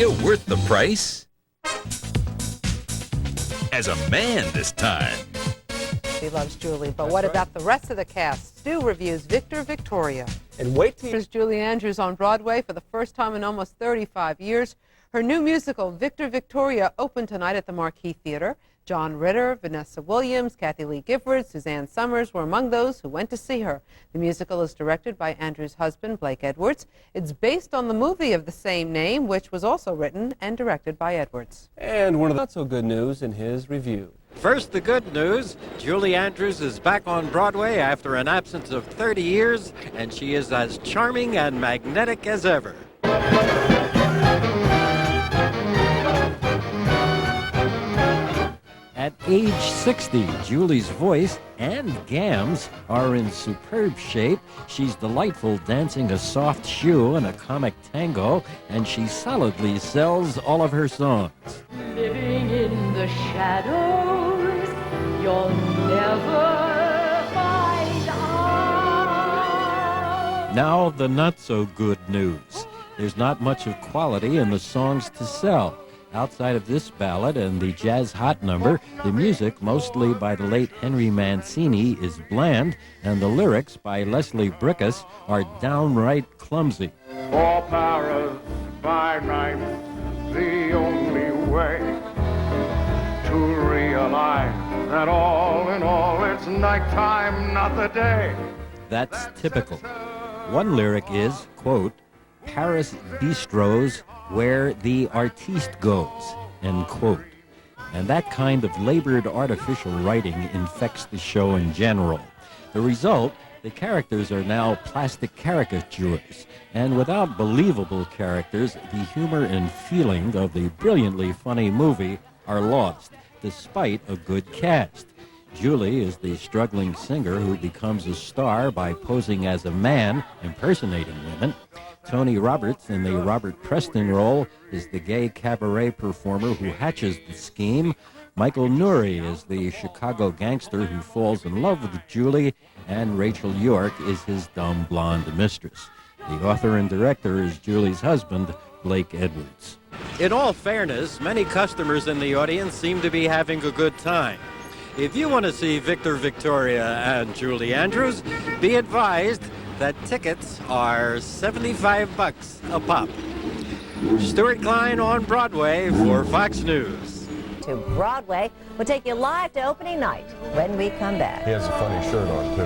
Still worth the price? As a man this time. He loves Julie, but what about the rest of the cast? Stu reviews Victor Victoria. And wait till Here's Julie Andrews on Broadway for the first time in almost 35 years. Her new musical, Victor Victoria, opened tonight at the Marquis Theater. John Ritter, Vanessa Williams, Kathy Lee Gifford, Suzanne Summers were among those who went to see her. The musical is directed by Andrews' husband, Blake Edwards. It's based on the movie of the same name, which was also written and directed by Edwards. And one of the not-so-good news in his review. First, the good news. Julie Andrews is back on Broadway after an absence of 30 years, and she is as charming and magnetic as ever. At age 60, Julie's voice and gams are in superb shape. She's delightful dancing a soft shoe in a comic tango, and she solidly sells all of her songs. Living in the shadows, you'll never find out. Now, the not-so-good news. There's not much of quality in the songs to sell. Outside of this ballad and the jazz hot number, the music, mostly by the late Henry Mancini, is bland, and the lyrics by Leslie Bricusse are downright clumsy. For Paris by night, the only way to realize that all in all it's nighttime, not the day. That's typical. One lyric is, quote, Paris bistros where the artiste goes, end quote. And that kind of labored artificial writing infects the show in general. The result, the characters are now plastic caricatures, and without believable characters, the humor and feeling of the brilliantly funny movie are lost, despite a good cast. Julie is the struggling singer who becomes a star by posing as a man, impersonating women. Tony Roberts, in the Robert Preston role, is the gay cabaret performer who hatches the scheme. Michael Nouri is the Chicago gangster who falls in love with Julie, and Rachel York is his dumb blonde mistress. The author and director is Julie's husband, Blake Edwards. In all fairness, many customers in the audience seem to be having a good time. If you want to see Victor Victoria and Julie Andrews, be advised that tickets are $75 a pop. Stuart Klein on Broadway for Fox News. To Broadway, we'll take you live to opening night when we come back. He has a funny shirt on, too.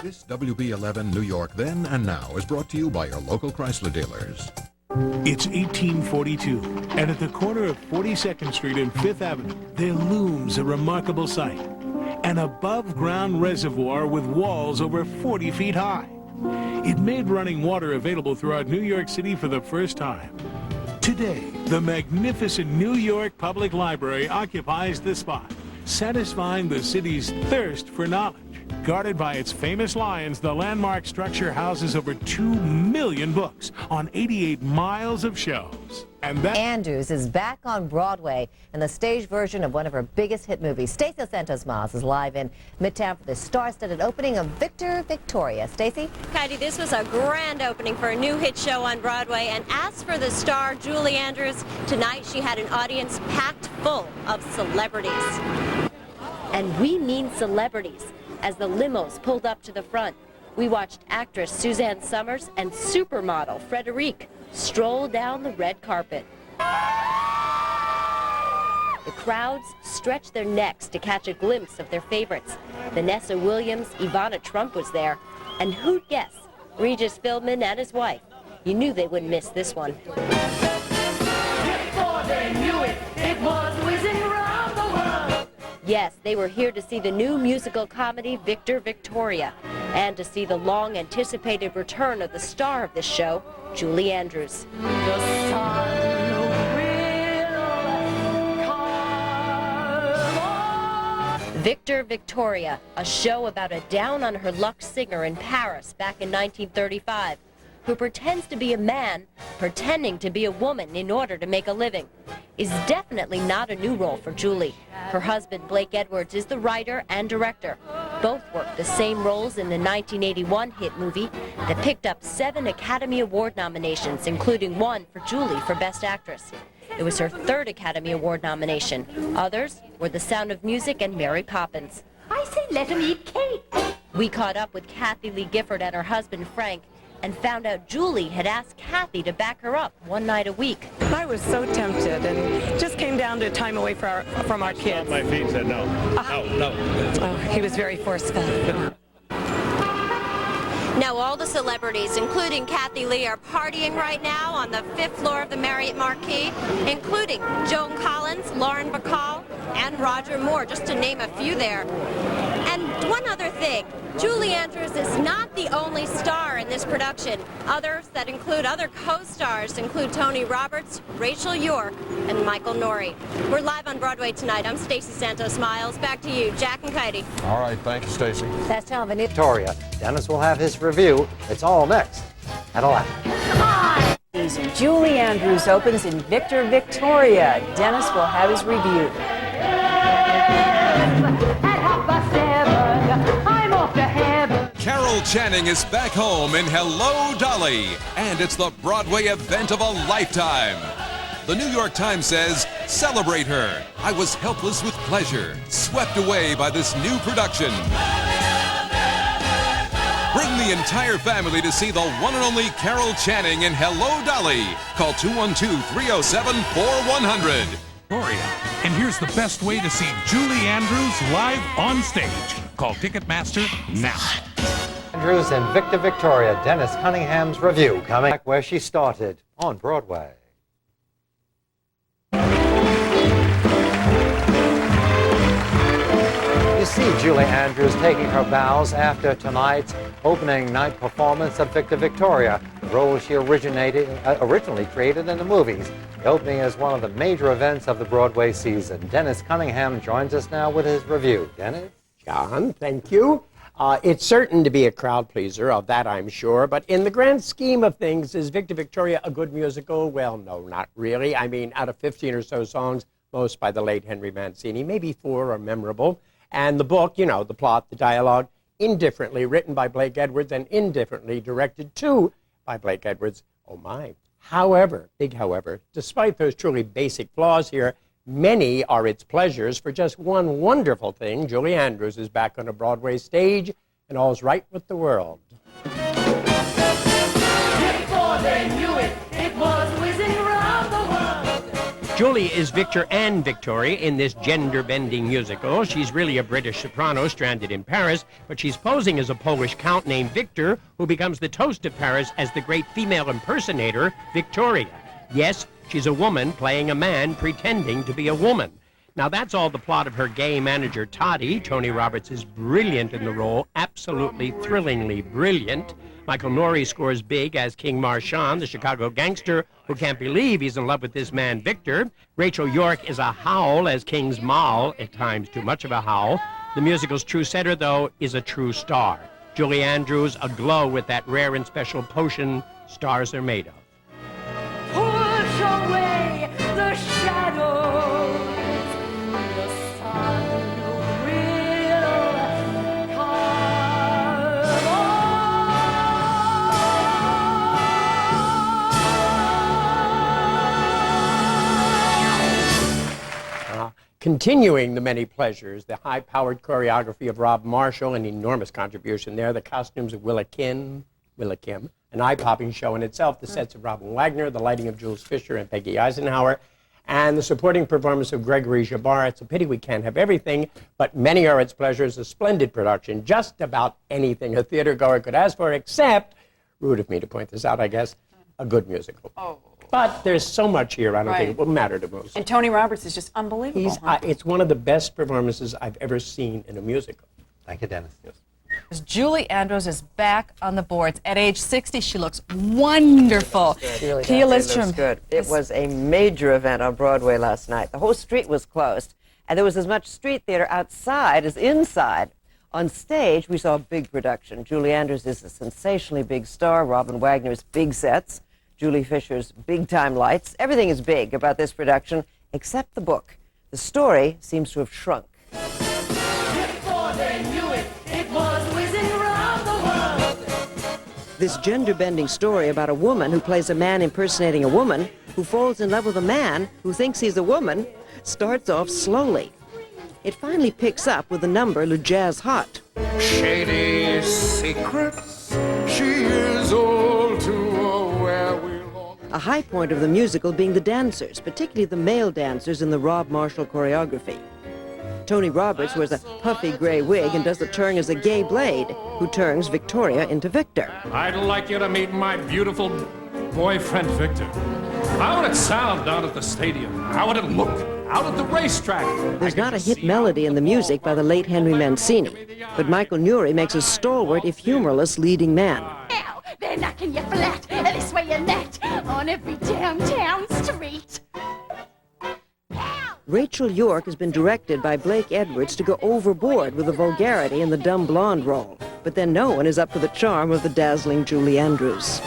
This WB11 New York Then and Now is brought to you by your local Chrysler dealers. It's 1842, and at the corner of 42nd Street and 5th Avenue, there looms a remarkable sight. An above-ground reservoir with walls over 40 feet high. It made running water available throughout New York City for the first time. Today, the magnificent New York Public Library occupies the spot, satisfying the city's thirst for knowledge. Guarded by its famous lions, the landmark structure houses over 2 million books on 88 miles of shelves. And that Andrews is back on Broadway in the stage version of one of her biggest hit movies. Stacey Santos Miles is live in Midtown for the star-studded opening of Victor Victoria. Stacey? Heidi, this was a grand opening for a new hit show on Broadway. And as for the star, Julie Andrews, tonight she had an audience packed full of celebrities. And we mean celebrities. As the limos pulled up to the front, we watched actress Suzanne Summers and supermodel Frederique stroll down the red carpet. The crowds stretched their necks to catch a glimpse of their favorites. Vanessa Williams, Ivana Trump was there, and who'd guess? Regis Philbin and his wife. You knew they wouldn't miss this one. Before they knew it, it was whizzing around the world. Yes, they were here to see the new musical comedy Victor Victoria, and to see the long-anticipated return of the star of this show, Julie Andrews. The sun will come on. Victor Victoria, a show about a down-on-her-luck singer in Paris back in 1935, who pretends to be a man, pretending to be a woman in order to make a living, is definitely not a new role for Julie. Her husband, Blake Edwards, is the writer and director. both worked the same roles in the 1981 hit movie that picked up 7 Academy Award nominations, including 1 for Julie for Best Actress. It was her 3rd Academy Award nomination. Others were The Sound of Music and Mary Poppins. I say let him eat cake. We caught up with Kathy Lee Gifford and her husband Frank and found out Julie had asked Kathy to back her up one night a week. I was so tempted and just came down to time away from our kids. My feet said no. No. Oh, he was very forceful. Now all the celebrities, including Kathy Lee, are partying right now on the 5th floor of the Marriott Marquis, including Joan Collins, Lauren Bacall, and Roger Moore, just to name a few there. And one other thing, Julie Andrews is not the only star in this production. Others that include other co-stars include Tony Roberts, Rachel York, and Michael Nouri. We're live on Broadway tonight. I'm Stacey Santos Miles. Back to you, Jack and Katie. All right, thank you, Stacy. That's Tom Vanita. Victoria. Dennis will have his review. It's all next at 11. Julie Andrews opens in Victor Victoria. Dennis will have his review. Carol Channing is back home in Hello, Dolly, and it's the Broadway event of a lifetime. The New York Times says, celebrate her. I was helpless with pleasure, swept away by this new production. Bring the entire family to see the one and only Carol Channing in Hello, Dolly. Call 212-307-4100. Victoria. And here's the best way to see Julie Andrews live on stage. Call Ticketmaster now. Andrews and Victor Victoria. Dennis Cunningham's review coming back where she started on Broadway. You see Julie Andrews taking her bows after tonight's opening night performance of Victor Victoria, the role she originally created in the movies. The opening is one of the major events of the Broadway season. Dennis Cunningham joins us now with his review. Dennis? John, thank you. It's certain to be a crowd pleaser, of that I'm sure, but in the grand scheme of things, is Victor Victoria a good musical? Well, no, not really. I mean, out of 15 or so songs, most by the late Henry Mancini, maybe 4 are memorable. And the book, you know, the plot, the dialogue, indifferently written by Blake Edwards and indifferently directed too by Blake Edwards. Oh my. However, big however, despite those truly basic flaws here, many are its pleasures for just one wonderful thing. Julie Andrews is back on a Broadway stage and all's right with the world. Before they knew it, it was whizzing round the world. Julie is Victor and Victoria in this gender-bending musical. She's really a British soprano stranded in Paris, but she's posing as a Polish count named Victor, who becomes the toast of Paris as the great female impersonator, Victoria. Yes, she's a woman playing a man pretending to be a woman. Now, that's all the plot of her gay manager, Toddy. Tony Roberts is brilliant in the role, absolutely thrillingly brilliant. Michael Nouri scores big as King Marchand, the Chicago gangster who can't believe he's in love with this man, Victor. Rachel York is a howl as King's Moll, at times too much of a howl. The musical's true setter, though, is a true star. Julie Andrews, aglow with that rare and special potion stars are made of. Push away the shadows. The sun will come on. Continuing the many pleasures, the high-powered choreography of Rob Marshall, an enormous contribution there, the costumes of Willa Kim, an eye-popping show in itself, the sets of Robin Wagner, the lighting of Jules Fisher and Peggy Eisenhower, and the supporting performance of Gregory Jabbar. It's a pity we can't have everything, but many are its pleasures, a splendid production, just about anything a theater goer could ask for, except, rude of me to point this out, I guess, a good musical. Oh. But there's so much here, I don't think it will matter to most. And Tony Roberts is just unbelievable. It's one of the best performances I've ever seen in a musical. Thank you, Dennis. Yes. Julie Andrews is back on the boards. At age 60, she looks wonderful. She really looks good. It was a major event on Broadway last night. The whole street was closed, and there was as much street theater outside as inside. On stage, we saw a big production. Julie Andrews is a sensationally big star. Robin Wagner's big sets. Julie Fisher's big-time lights. Everything is big about this production, except the book. The story seems to have shrunk. Before they knew it, it This gender-bending story about a woman who plays a man impersonating a woman who falls in love with a man who thinks he's a woman starts off slowly. It finally picks up with the number Le Jazz Hot. Shady secrets, she is all too aware we long. A high point of the musical being the dancers, particularly the male dancers in the Rob Marshall choreography. Tony Roberts wears a puffy gray wig and does the turn as a gay Blade, who turns Victoria into Victor. I'd like you to meet my beautiful boyfriend, Victor. How would it sound down at the stadium? How would it look out at the racetrack? There's not a hit melody in the music by the late Henry Mancini, but Michael Nury makes a stalwart, if humorless, leading man. Now, they're knocking you flat, this way and that, on every downtown street. Rachel York has been directed by Blake Edwards to go overboard with the vulgarity in the dumb blonde role, but then no one is up to the charm of the dazzling Julie Andrews.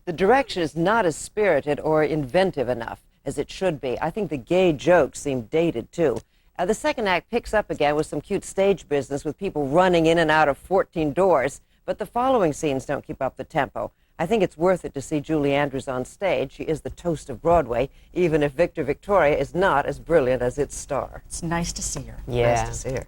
The direction is not as spirited or inventive enough as it should be. I think the gay jokes seem dated, too. The second act picks up again with some cute stage business with people running in and out of 14 doors, but the following scenes don't keep up the tempo. I think it's worth it to see Julie Andrews on stage. She is the toast of Broadway, even if Victor Victoria is not as brilliant as its star. It's nice to see her. Yeah. Nice to see her.